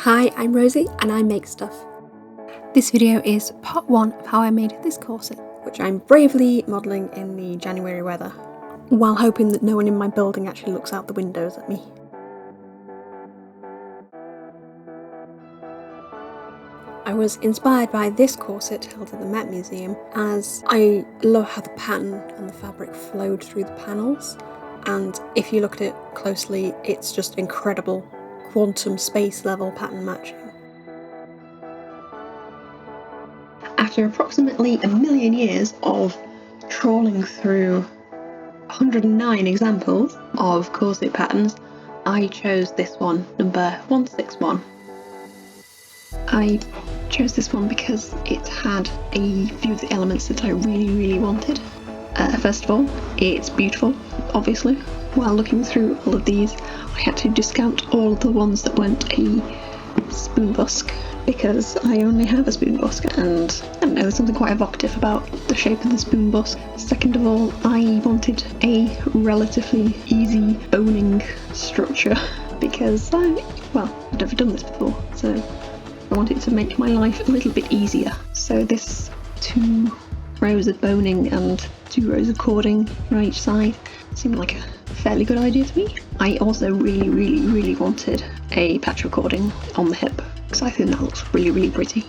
Hi, I'm Rosie and I make stuff. This video is part 1 of how I made this corset, which I'm bravely modelling in the January weather, while hoping that no one in my building actually looks out the windows at me. I was inspired by this corset held at the Met Museum, as I love how the pattern on the fabric flowed through the panels, and if you look at it closely, it's just incredible quantum space level pattern matching. After approximately a million years of trawling through 109 examples of corset patterns, I chose this one, number 161. I chose this one because it had a few of the elements that I really wanted. First of all, it's beautiful, obviously. While looking through all of these, I had to discount all of the ones that weren't a spoon busk, because I only have a spoon busk, and I don't know, there's something quite evocative about the shape of the spoon busk. Second of all, I wanted a relatively easy boning structure, because I've never done this before, so I wanted to make my life a little bit easier. So this 2 rows of boning and 2 rows of cording on each side seemed like a fairly good idea to me. I also really wanted a patch of cording on the hip, because I think that looks really pretty.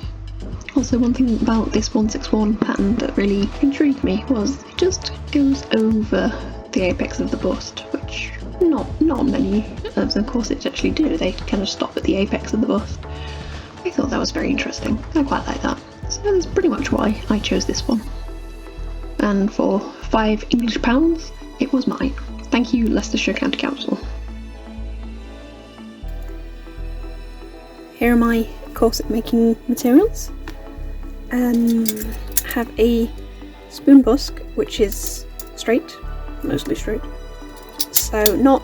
Also, one thing about this 161 pattern that really intrigued me was it just goes over the apex of the bust, which not many of the corsets actually do. They kind of stop at the apex of the bust. I thought that was very interesting. I quite like that. So that's pretty much why I chose this one. And for £5 English, it was mine. Thank you, Leicestershire County Council. Here are my corset making materials. I have a spoon busk, which is straight, mostly straight. So not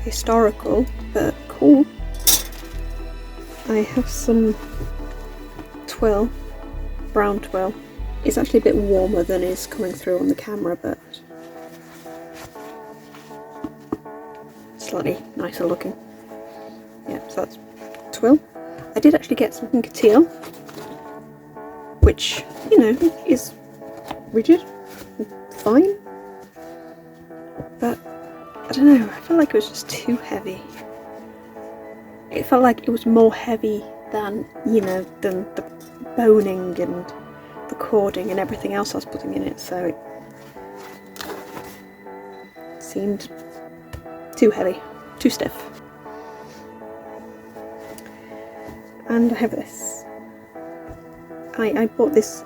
historical, but cool. I have some twill, brown twill. It's actually a bit warmer than is coming through on the camera, but slightly nicer looking. Yeah, so that's twill. I did actually get some teal, which, you know, is rigid, fine, but I don't know, I felt like it was just too heavy. It felt like it was more heavy than, than the boning and the cording and everything else I was putting in it, so it seemed too heavy, too stiff. And I have this. I bought this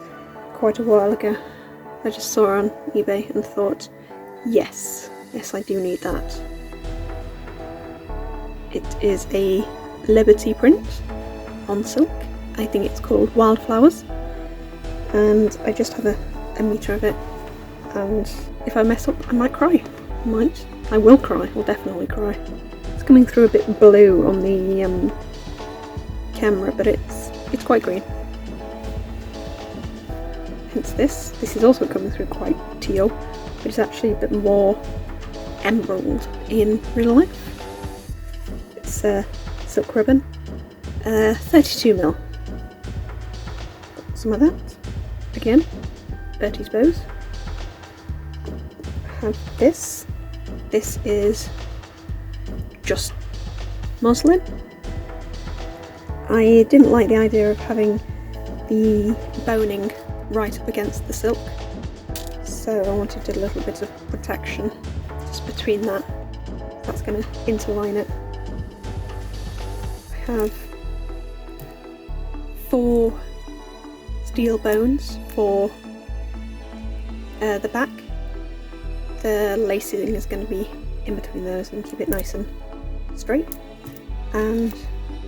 quite a while ago. I just saw it on eBay and thought, yes I do need that. It is a Liberty print on silk. I think it's called Wildflowers, and I just have a metre of it, and if I mess up I might cry. I will cry, I'll definitely cry. It's coming through a bit blue on the camera, but it's quite green. Hence this is also coming through quite teal, but it's actually a bit more emerald in real life. It's silk ribbon, 32mm. Some of that, again, Bertie's Bows. I have this is just muslin. I didn't like the idea of having the boning right up against the silk, so I wanted a little bit of protection just between that. That's going to interline it. I have 4 steel bones for the back. The lacing is going to be in between those and keep it nice and straight. And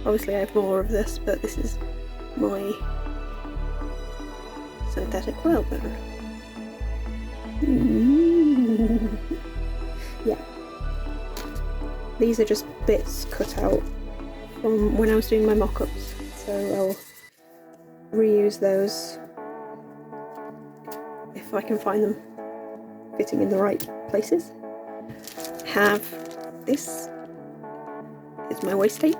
obviously I have more of this, but this is my synthetic whalebone. Yeah. These are just bits cut out from when I was doing my mock-ups, so I'll reuse those if I can find them fitting in the right places. I have this is my waist tape.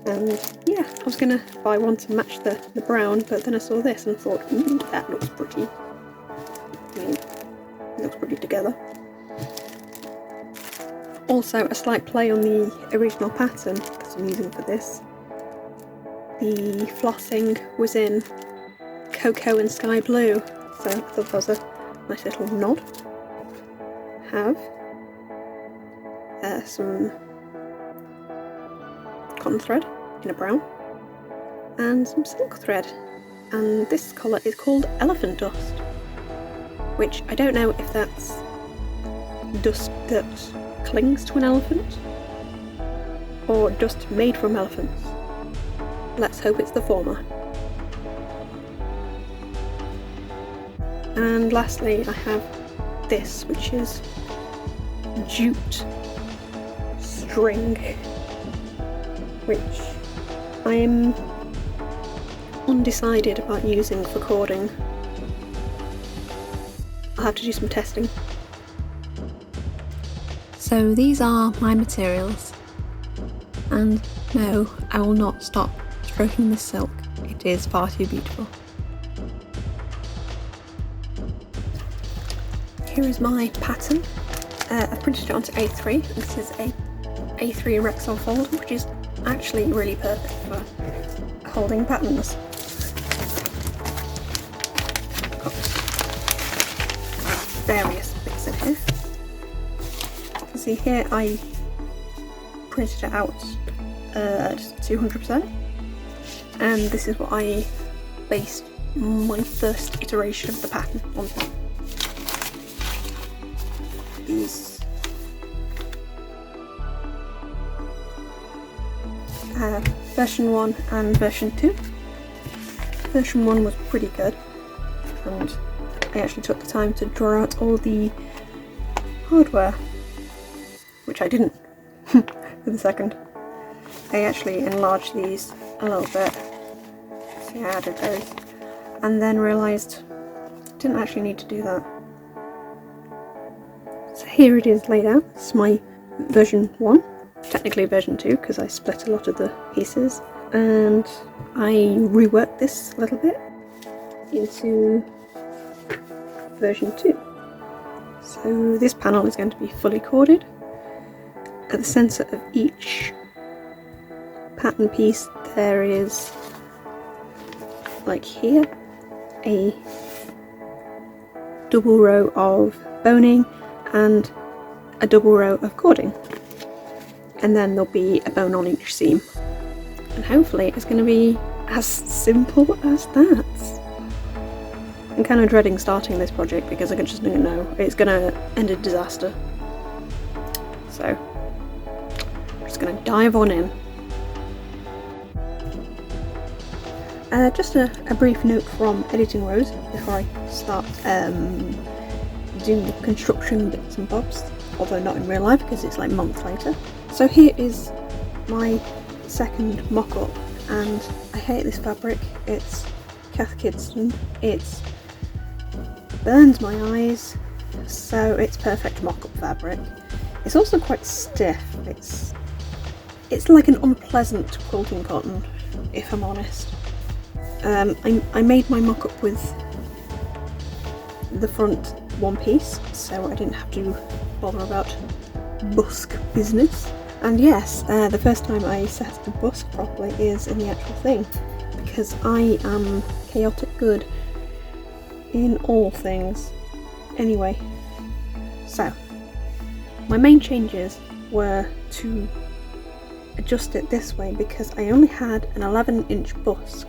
And yeah, I was going to buy one to match the brown, but then I saw this and thought, that looks pretty. I mean, it looks pretty together. Also, a slight play on the original pattern, because I'm using for this. The flossing was in cocoa and sky blue, so I thought that was a nice little nod. Have some cotton thread in a brown and some silk thread, and this colour is called Elephant Dust, which I don't know if that's dust that clings to an elephant or dust made from elephants. Let's hope it's the former. And lastly I have this, which is jute string, which I am undecided about using for cording. I'll have to do some testing. So these are my materials, and no, I will not stop stroking this silk. It is far too beautiful. Here is my pattern. I printed it onto A3. This is a A3 Rexel folder, which is actually really perfect for holding patterns. Got various bits in here. You can see here I printed it out at 200%, and this is what I based my first iteration of the pattern on. These version 1 and version 2. Version 1 was pretty good, and I actually took the time to draw out all the hardware, which I didn't for the second. I actually enlarged these a little bit. See, I added those, and then realised I didn't actually need to do that. So here it is laid out. This is my version 1, technically version 2 because I split a lot of the pieces, and I reworked this a little bit into version 2. So this panel is going to be fully corded. At the centre of each pattern piece there is, like here, a double row of boning and a double row of cording, and then there'll be a bone on each seam, and hopefully it's going to be as simple as that. I'm kind of dreading starting this project because I just know it's going to end in disaster, so I'm just going to dive on in. Just a brief note from Editing Rose before I start doing the construction bits and bobs, although not in real life because it's like months later. So here is my second mock-up, and I hate this fabric. It's Cath Kidston. It burns my eyes, so it's perfect mock-up fabric. It's also quite stiff. It's like an unpleasant quilting cotton, if I'm honest. I made my mock-up with the front one piece, so I didn't have to bother about busk business. And yes, the first time I set the busk properly is in the actual thing, because I am chaotic good in all things. Anyway, so my main changes were to adjust it this way because I only had an 11-inch busk,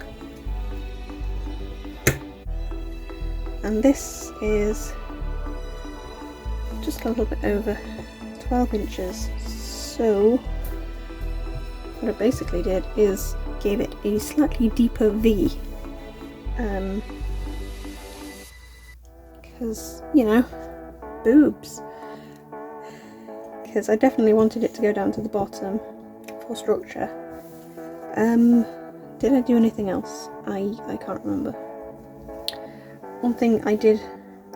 and this is just a little bit over 12 inches. So what I basically did is gave it a slightly deeper V, because, you know, boobs, because I definitely wanted it to go down to the bottom for structure. Did I do anything else? I can't remember. One thing I did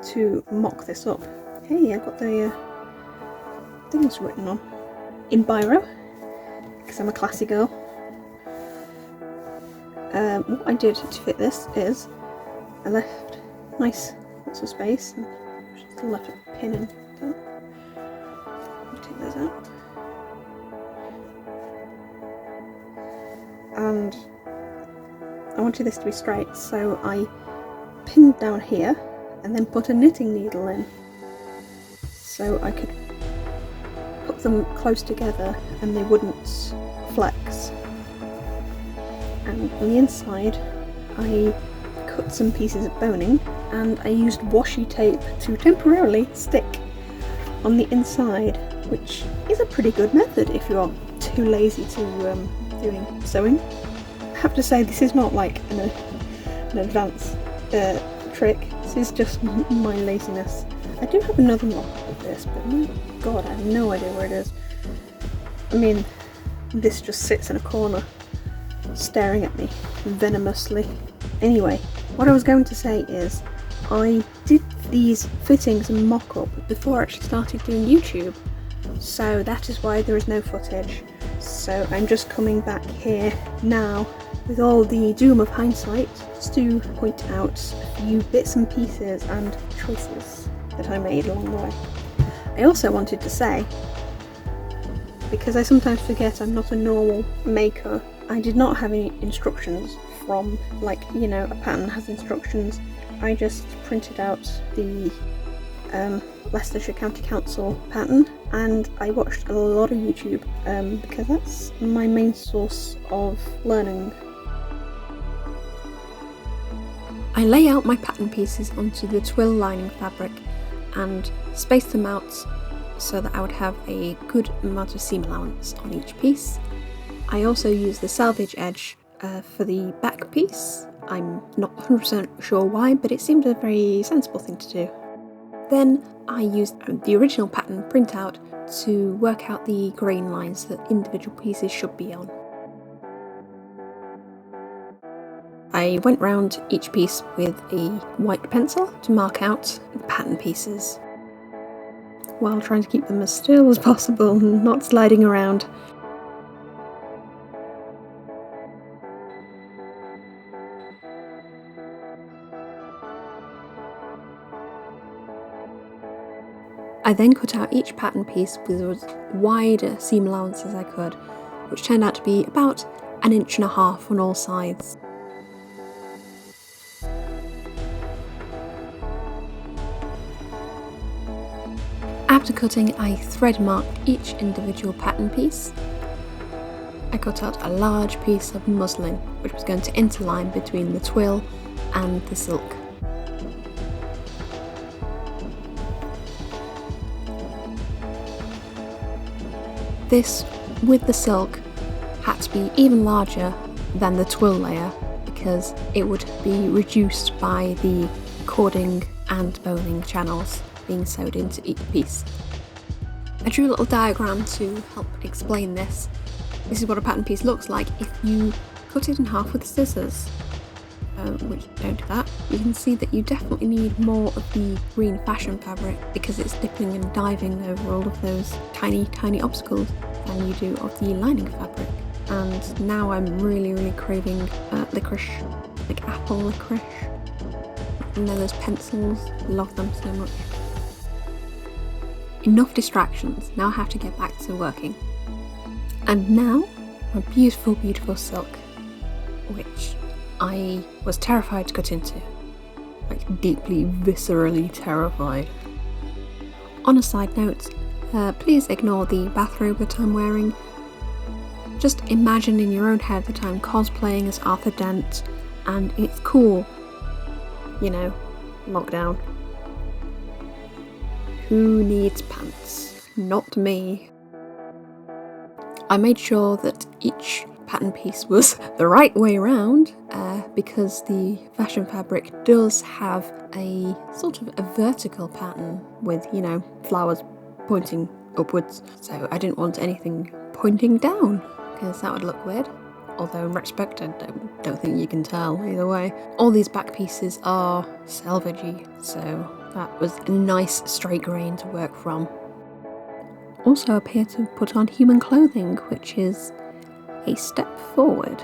to mock this up, hey, I got the things written on in biro, because I'm a classy girl. what I did to fit this is I left nice lots of space, and still left a pin in that. Take those out. And I wanted this to be straight, so I pinned down here and then put a knitting needle in so I could put them close together and they wouldn't flex. And on the inside I cut some pieces of boning and I used washi tape to temporarily stick on the inside, which is a pretty good method if you're too lazy to doing sewing. I have to say, this is not like an advanced trick, this is just my laziness. I do have another lock of this, but my god, I have no idea where it is. I mean, this just sits in a corner staring at me venomously. Anyway, what I was going to say is I did these fittings and mock-up before I actually started doing YouTube, so that is why there is no footage. So I'm just coming back here now with all the doom of hindsight to point out a few bits and pieces and choices that I made along the way. I also wanted to say, because I sometimes forget I'm not a normal maker, I did not have any instructions from, like, you know, a pattern has instructions. I just printed out the Leicestershire County Council pattern, and I watched a lot of YouTube because that's my main source of learning. I lay out my pattern pieces onto the twill lining fabric and space them out so that I would have a good amount of seam allowance on each piece. I also use the selvage edge for the back piece. I'm not 100% sure why, but it seemed a very sensible thing to do. Then I used the original pattern printout to work out the grain lines that individual pieces should be on. I went round each piece with a white pencil to mark out the pattern pieces, while trying to keep them as still as possible and not sliding around. I then cut out each pattern piece with as wide a seam allowance as I could, which turned out to be about 1.5 inches on all sides. After cutting, I thread marked each individual pattern piece. I cut out a large piece of muslin, which was going to interline between the twill and the silk. This, with the silk, had to be even larger than the twill layer because it would be reduced by the cording and boning channels being sewed into each piece. I drew a little diagram to help explain this. This is what a pattern piece looks like if you cut it in half with scissors, which don't do that. You can see that you definitely need more of the green fashion fabric because it's dipping and diving over all of those tiny obstacles than you do of the lining fabric. And now I'm really craving licorice, like apple licorice. And then those pencils, love them so much. Enough distractions, now I have to get back to working. And now, my beautiful silk, which I was terrified to cut into. Like, deeply, viscerally terrified. On a side note, please ignore the bathrobe that I'm wearing. Just imagine in your own head that I'm cosplaying as Arthur Dent, and it's cool. You know, lockdown. Who needs pants? Not me. I made sure that each pattern piece was the right way round because the fashion fabric does have a sort of a vertical pattern with, you know, flowers pointing upwards. So I didn't want anything pointing down because that would look weird. Although in retrospect I don't think you can tell either way. All these back pieces are selvagey, so that was a nice straight grain to work from. Also appear to put on human clothing, which is a step forward.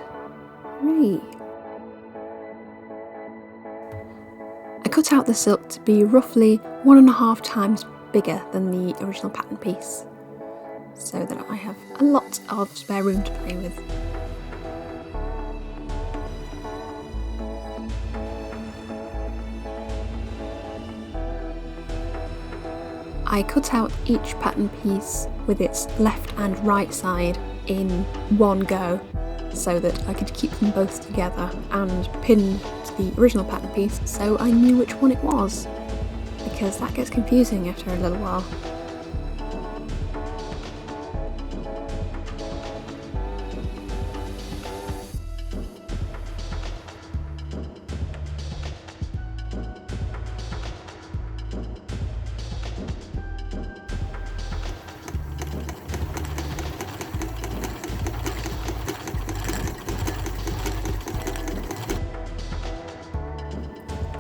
Hooray! cut out the silk to be roughly 1.5 times bigger than the original pattern piece, so that I have a lot of spare room to play with. I cut out each pattern piece with its left and right side in one go, so that I could keep them both together and pin to the original pattern piece so I knew which one it was, because that gets confusing after a little while.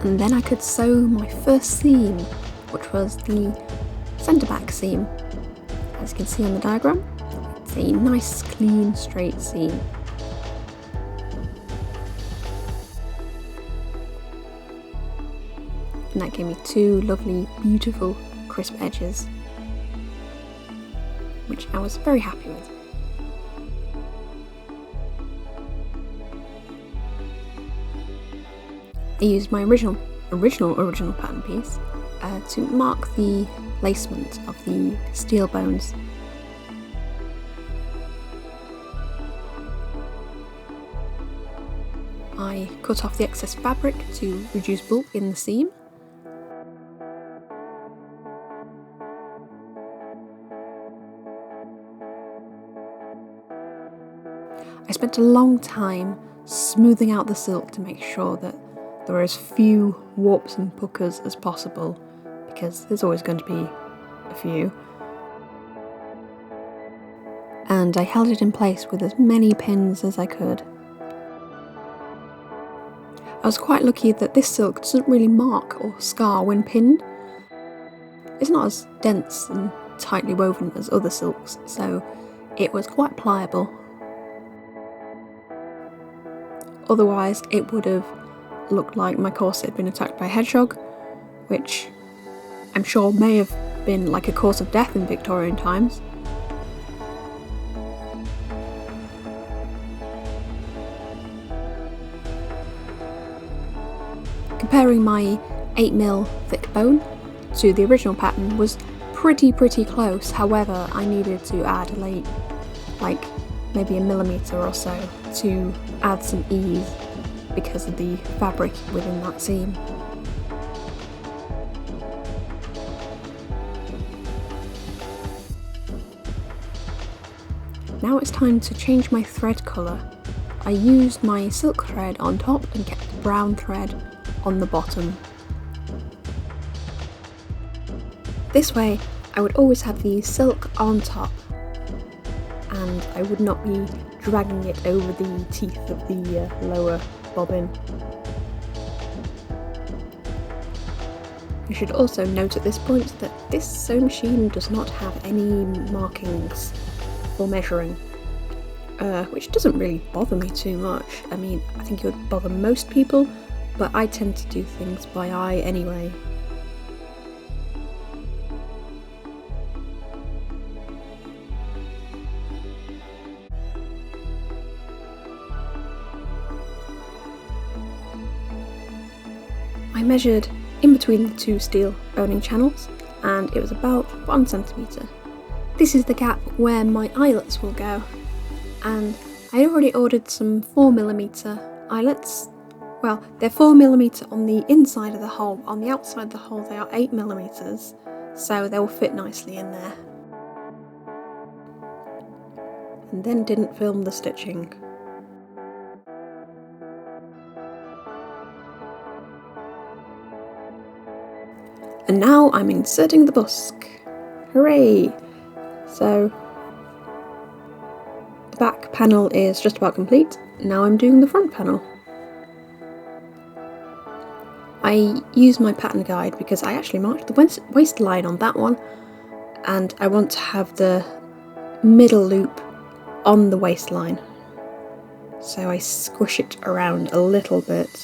And then I could sew my first seam, which was the centre back seam. As you can see on the diagram, it's a nice clean straight seam. And that gave me two lovely, beautiful, crisp edges, which I was very happy with. I used my original pattern piece to mark the placement of the steel bones. I cut off the excess fabric to reduce bulk in the seam. I spent a long time smoothing out the silk to make sure that there are as few warps and puckers as possible, because there's always going to be a few. And I held it in place with as many pins as I could. I was quite lucky that this silk doesn't really mark or scar when pinned. It's not as dense and tightly woven as other silks, so it was quite pliable. Otherwise, it would have looked like my corset had been attacked by a hedgehog, which I'm sure may have been like a cause of death in Victorian times. Comparing my 8mm thick bone to the original pattern was pretty close, however I needed to add like maybe 1 millimetre or so to add some ease because of the fabric within that seam. Now it's time to change my thread colour. I used my silk thread on top and kept the brown thread on the bottom. This way I would always have the silk on top and I would not be dragging it over the teeth of the lower bobbin. You should also note at this point that this sewing machine does not have any markings for measuring, which doesn't really bother me too much. I mean, I think it would bother most people, but I tend to do things by eye anyway. I measured in between the two steel boning channels and it was about 1 centimetre. This is the gap where my eyelets will go, and I already ordered some 4mm eyelets. Well, they're 4mm on the inside of the hole. On the outside of the hole they are 8mm, so they will fit nicely in there. And then didn't film the stitching. And now I'm inserting the busk. Hooray! So the back panel is just about complete. Now I'm doing the front panel. I use my pattern guide because I actually marked the waistline on that one, and I want to have the middle loop on the waistline. So I squish it around a little bit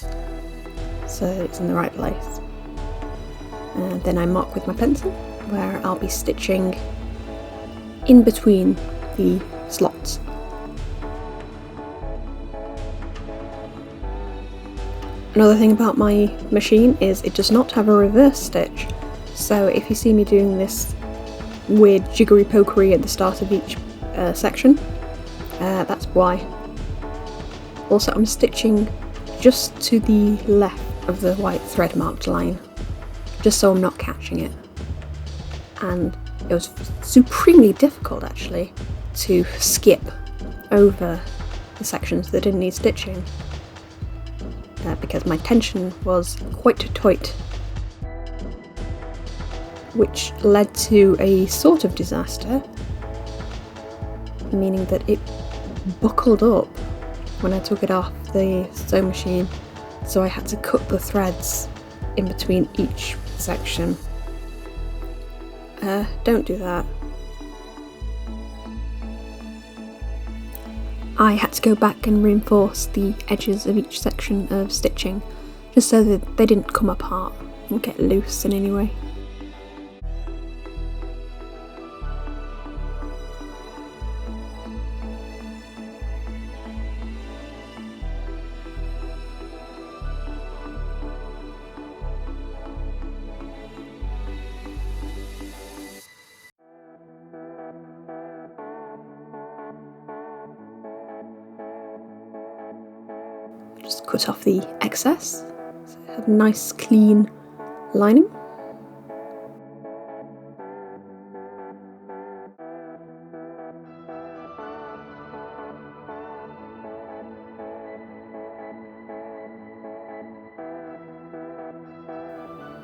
so that it's in the right place. Then I mark with my pencil where I'll be stitching in between the slots. Another thing about my machine is it does not have a reverse stitch, so if you see me doing this weird jiggery pokery at the start of each section, that's why. Also, I'm stitching just to the left of the white thread marked line, just so I'm not catching it. And it was supremely difficult actually to skip over the sections that didn't need stitching, because my tension was quite tight, which led to a sort of disaster, meaning that it buckled up when I took it off the sewing machine, so I had to cut the threads in between each section. Don't do that. I had to go back and reinforce the edges of each section of stitching, just so that they didn't come apart or get loose in any way. Just cut off the excess, so I have a nice clean lining.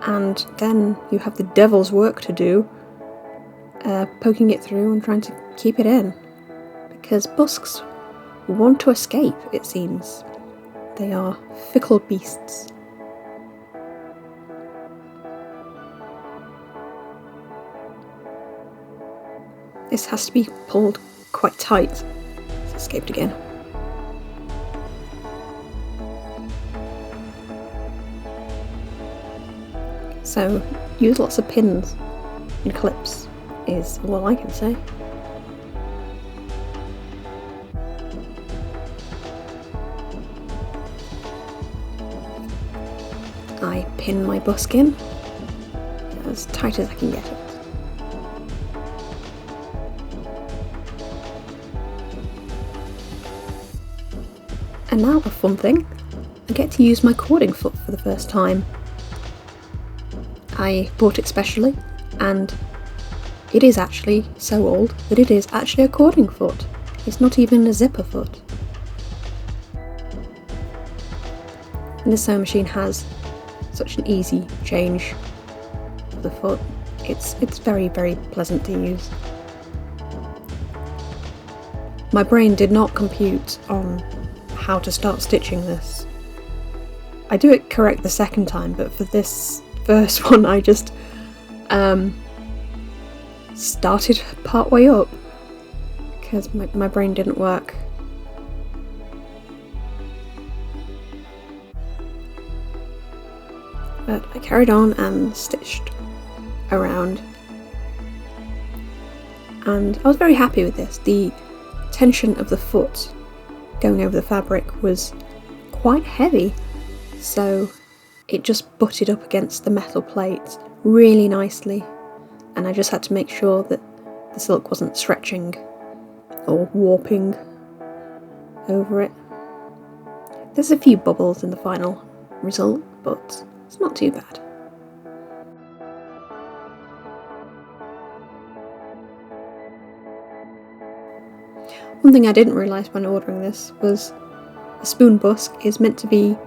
And then you have the devil's work to do, poking it through and trying to keep it in, because busks want to escape, it seems. They are fickle beasts. This has to be pulled quite tight. It's escaped again. So use lots of pins and clips is all I can say. I pin my busk in as tight as I can get it. And now a fun thing, I get to use my cording foot for the first time. I bought it specially, and it is actually so old that it is actually a cording foot. It's not even a zipper foot. And this sewing machine has such an easy change of the foot. It's very, very pleasant to use. My brain did not compute on how to start stitching this. I do it correct the second time, but for this first one I just started part way up because my brain didn't work. But I carried on and stitched around, and I was very happy with this. The tension of the foot going over the fabric was quite heavy, so it just butted up against the metal plate really nicely, and I just had to make sure that the silk wasn't stretching or warping over it. There's a few bubbles in the final result, but it's not too bad. One thing I didn't realise when ordering this was a spoon busk is meant to be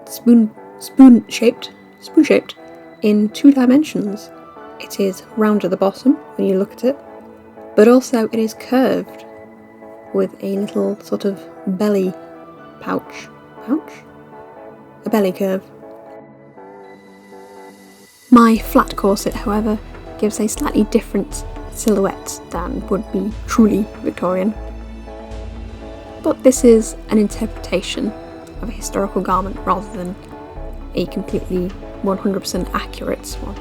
spoon shaped in 2 dimensions. It is round at the bottom when you look at it, but also it is curved with a little sort of belly pouch? A belly curve. My flat corset, however, gives a slightly different silhouette than would be truly Victorian. But this is an interpretation of a historical garment rather than a completely 100% accurate one.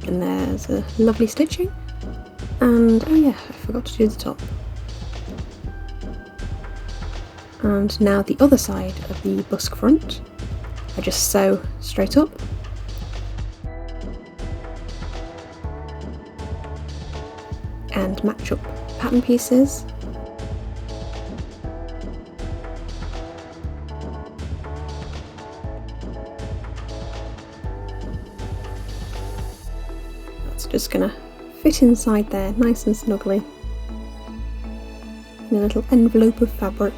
And there's a lovely stitching, and oh yeah, I forgot to do the top. And now the other side of the busk front, I just sew straight up. And match up pattern pieces. That's just gonna fit inside there nice and snugly in a little envelope of fabric.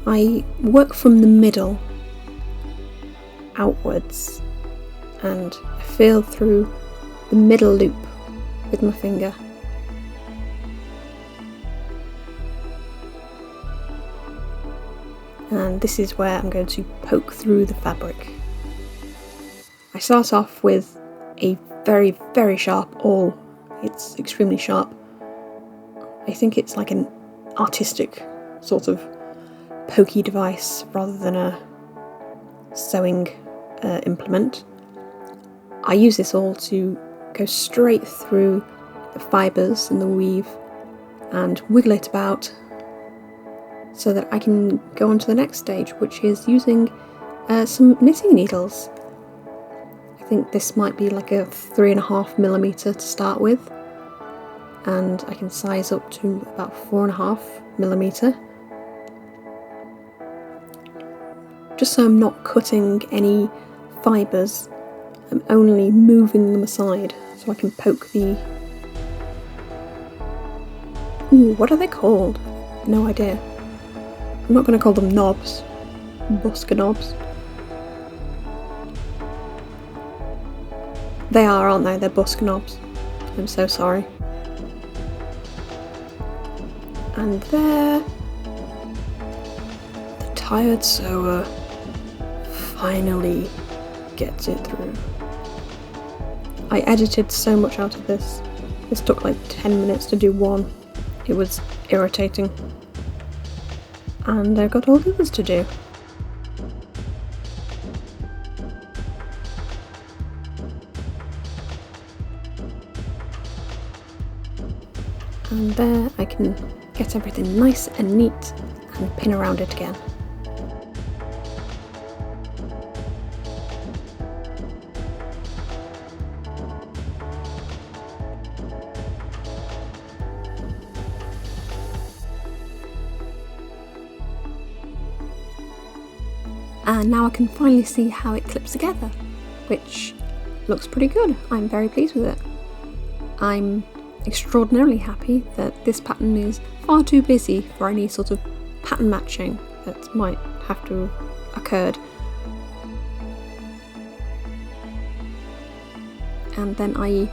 I work from the middle outwards and I feel through the middle loop with my finger. And this is where I'm going to poke through the fabric. I start off with a very, very sharp awl. It's extremely sharp. I think it's like an artistic sort of pokey device rather than a sewing implement. I use this awl to go straight through the fibres and the weave and wiggle it about so that I can go on to the next stage, which is using some knitting needles. I think this might be like a 3.5mm to start with, and I can size up to about 4.5mm. Just so I'm not cutting any fibres, I'm only moving them aside so I can poke the... Ooh, what are they called? No idea. I'm not going to call them knobs. Busk knobs. They are, aren't they? They're busk knobs. I'm so sorry. And there... the tired sewer finally gets it through. I edited so much out of this. This took like 10 minutes to do one. It was irritating. And I've got all the others to do. And there I can get everything nice and neat and pin around it again. And now I can finally see how it clips together, which looks pretty good. I'm very pleased with it. I'm extraordinarily happy that this pattern is far too busy for any sort of pattern matching that might have to occurred. And then I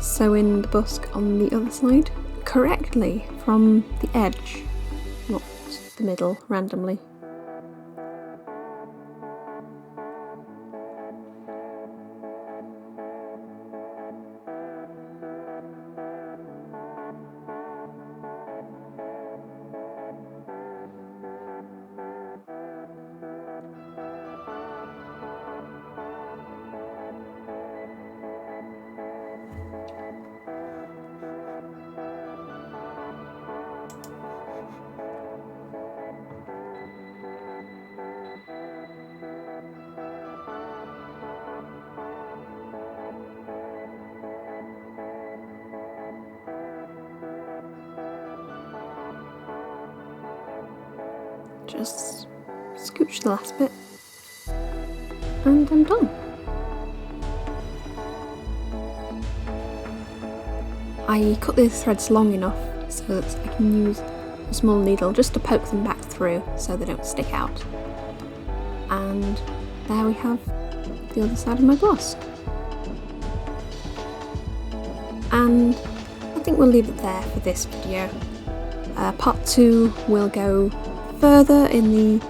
sew in the busk on the other side correctly from the edge, not the middle randomly. Just scooch the last bit and I'm done. I cut the threads long enough so that I can use a small needle just to poke them back through so they don't stick out. And there we have the other side of my busk. And I think we'll leave it there for this video. Part 2 will go further in the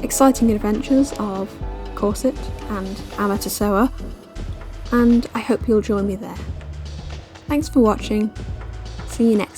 exciting adventures of corset and amateur sewer, and I hope you'll join me there. Thanks for watching. See you next time.